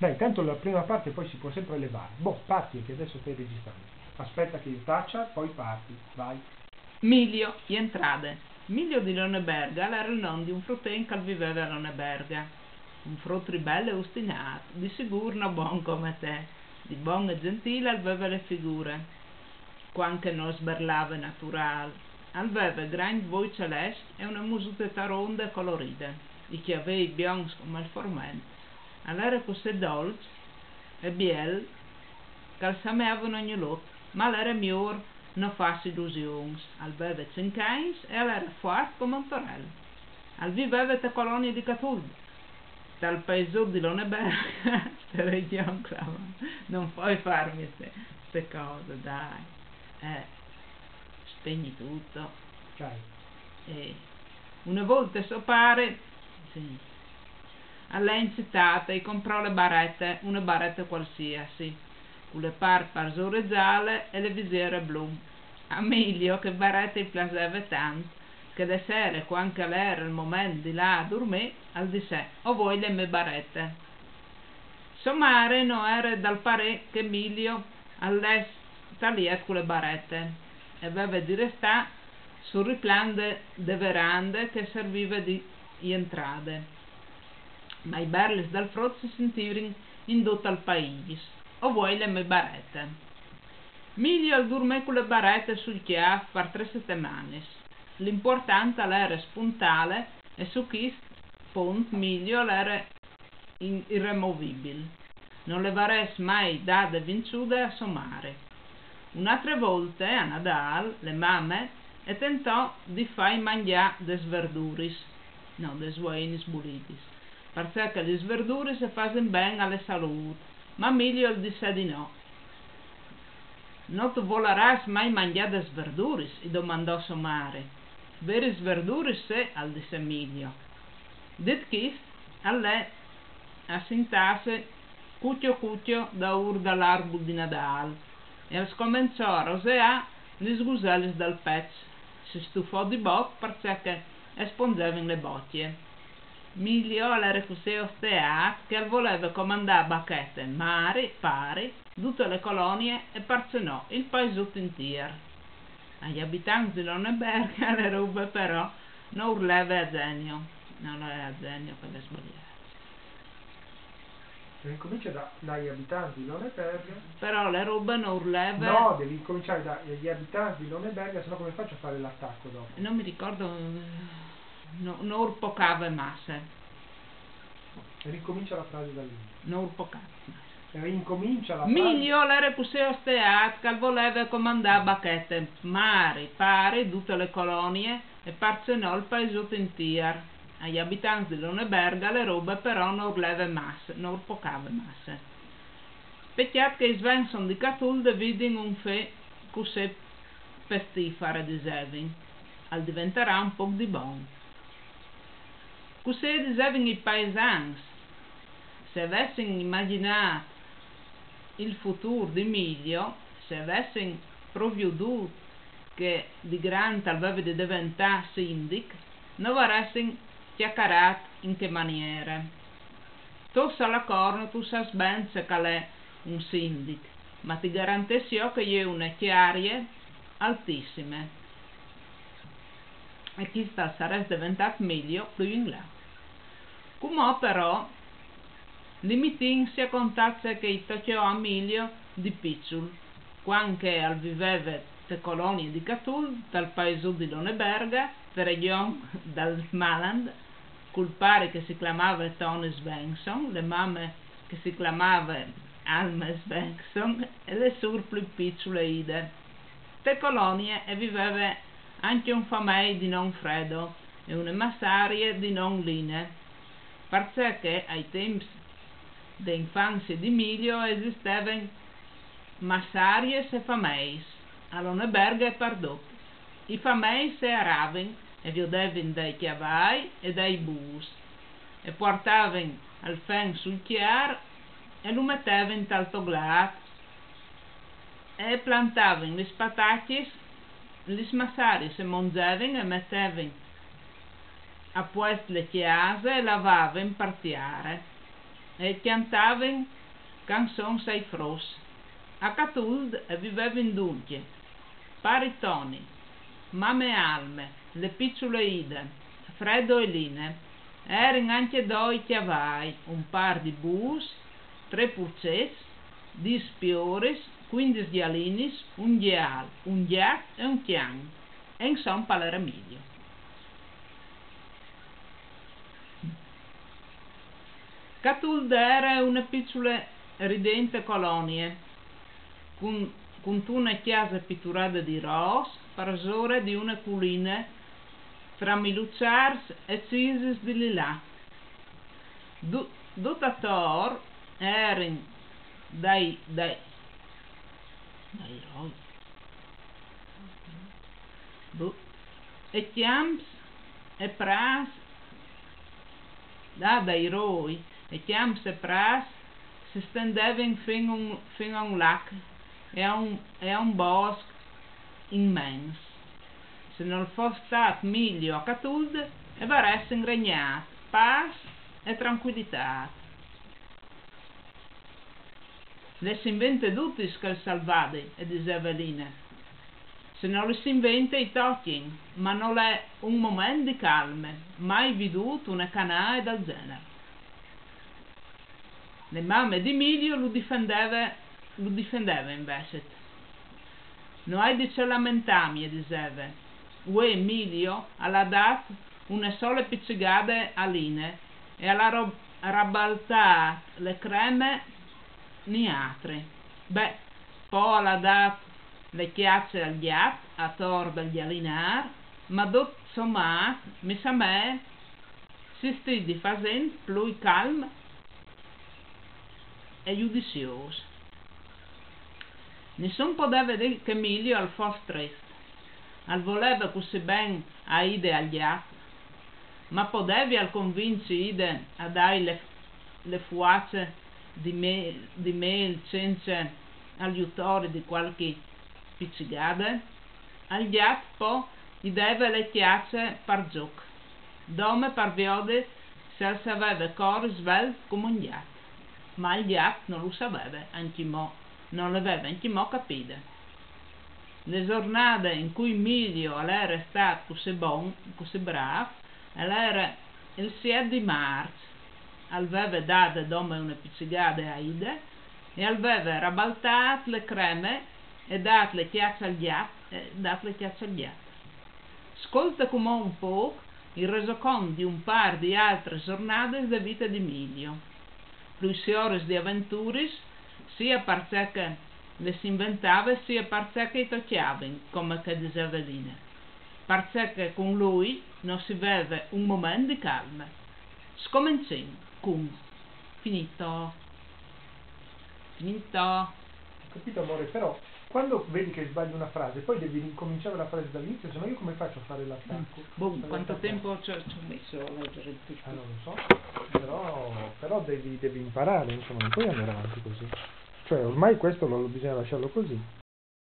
Dai, intanto la prima parte poi si può sempre elevare. Boh, parti che adesso stai registrando. Aspetta che io taccia, poi parti. Vai. Milio, entrade. Milio di Loneberga era il nome di un frutten che viveva a Loneberga. Un frutto ribelle e ostinato, di sicuro no buon come te, di buon e gentile aveva le figure, quanche non sberlava naturale. Aveva grandi voce celeste e una musicetta ronda e colorita, di chiavei bianchi come il formento. All'era così dolce e biel che al samevano ogni lot, ma l'era miglior non farsi illusioni. Al beve cincais e all'era forte come un torello. Al viveva te colonie di Catullo, dal paesotto di Loneberga, ste regioni, non puoi farmi queste cose, dai. Spegni tutto. Dai. Una volta suo pare, sì, all'è incitata e comprò le barrette, una barretta qualsiasi, con le parpar gialle e le visiere blu. A Milio che barrette gli piaceva tanto, che de sera, quando era il momento di là a dormire, al di sé, o voi le mie barrette. Somare non era dal pare che Milio all'è tagliato con le barrette, e aveva di restare sul riplan de verande che serviva di entrate. Ma i berlis dal frott si sentivano in tutto il paese, o voi le mie barrette. Milio al dormì con le barrette sul chiaff per 3 settimane. L'importante era spuntale e su questo punto Milio era irremovibile. Non le vares mai date vinciute a somare. Un'altra volta a Nadal le mamme e tentò di fare mangiare des verduris, no, des ueinis bulitis, perché le verduris si fanno bene alla salute, ma Milio disse di no. Non tu voleras mai mangiare des verduris? Gli domandò somare. Veris verduris se, al disse Milio. Dit chist, all'è assintasse cuccio da ur dall'arbol di Nadal e scominciò a roseare gli sguselli dal pezzo. Si stufò di bocca perché espongevano le bocce. Milio era così osteato che voleva comandare bacchette, mari, pari, tutte le colonie e parzenò il paesotto intero. Agli abitanti di Loneberga le robe però non urleva a genio, non è a genio che le sbagliava. Ricomincia dagli abitanti di Loneberga. Però le robe non urlava. No, devi cominciare dagli abitanti di Loneberga, sennò come faccio a fare l'attacco dopo? Non mi ricordo, non urpocava masse. Ricomincia la frase da lì. Non urpocava. Rincomincia la frase. Milio l'era così osteato che voleva comandare bacchette, mari, pari, tutte le colonie e parzenò il paesotto intero. Agli abitanti di Loneberga le robe però non urlava masse, non urpocava masse. Peccato che i Svensson di Catullo vidino un fe così pestifare disevin, al diventerà un po' di buon. Così disevin i paesans, se avessero immaginato il futuro di Milio, se avessero provveduto che di grande aveva di diventare sindic, non avessero chiacchierato in che maniera. Tu sai la corno, tu sai ben se è un sindic, ma ti garantisco io che è una chiarie altissime. E chi sta sarebbe diventato Milio più in là. Come però limitin si contasse che i toccò a Milio di piccolo, quando al viveva te colonie di Catullo, dal paese di Loneberga, per regione dal Maland, col pare che si chiamava Tony Svensson, le mamme che si chiamavano Alma Svensson e le sur più piccole Ide. Te colonie e viveva anche un famei di non Fredo e una massarie di non Line, perché ai tempi d'infanzia di Milio esistevano massaries e fameis, a Loneberga e pardot. I fameis si aravano e vedevano dai chiavai e dai bus e portavano al fen sul chiar e lo mettevano in taltoglat e plantavano le patacche, le massarie si mongevano e mettevano a posto le chiase e lavavano per tiare e cantaven canzoni ai fros. A Catuld vivevan dunque Paritoni, Mame Alme, le piccole Ide, Freddo e Line. Erano anche due chiavai, un par di bus, 3 purcets, 10 spiores, 15 dialinis, un dial, un giac e un chian. E insomma Paleramiglio. Catuld era una piccola ridente colonia, con una chiesa pitturata di ros, parasore di una collina fra Miluzzars e Cisis di Lilà. Dotator erano dai e chiams e pras dai roi e chiams e pras si stendevano fino a un lac e a un bosco immenso. Se non fosse stato meglio a Catuld, avreste regnato pace e tranquillità. Le si inventa tutti che salvate, e diceva Line. Se non le si inventa i tocchi, ma non è un momento di calma, mai veduto una canaia del genere. Le mamme di Emilio lo difendeva invece. Non hai di ce lamentarmi, diceva. Ue Emilio ha dato una sola pizzicata a Line e ha rabaltato le creme ni altre. Beh, poi ha dato le chiacce al gat a tor del gialinar, ma tutto sommato, mi sa me, si stidi facendo più calmo e giudizioso. Nessuno poteva dire che Emilio al fosse triste, al voleva così ben a Ide al gat, ma potevi al convincere Ide a dare le fuacce di mel senza aiutare di qualche pizzicata. Al gat poi gli dava le chiacce per gioco, dove per viode se aveva cuore svelto come un gat, ma il gat non lo sapeva, non l'aveva anche capito. Le giornate in cui Emilio era stato così buono, così bravo, era il 7 di marzo, aveva dato come una pizzicata a Ide e aveva rabaltato le creme e dato le chiacce al gat. Ascolta come un po' il resoconto di un par di altre giornate della vita di Emilio. Plus ore di avventure, sia perché le si inventava sia perché i toccavano, come che diceva Line. Perché con lui non si aveva un momento di calma. Scominciamo con finito. Capito amore, però quando vedi che sbagli una frase poi devi ricominciare la frase dall'inizio, se no io come faccio a fare l'attacco? Quanto tempo ci ho messo a leggere il tutto? Non lo so, però devi imparare, insomma, non puoi andare avanti così. Cioè ormai questo non bisogna lasciarlo così.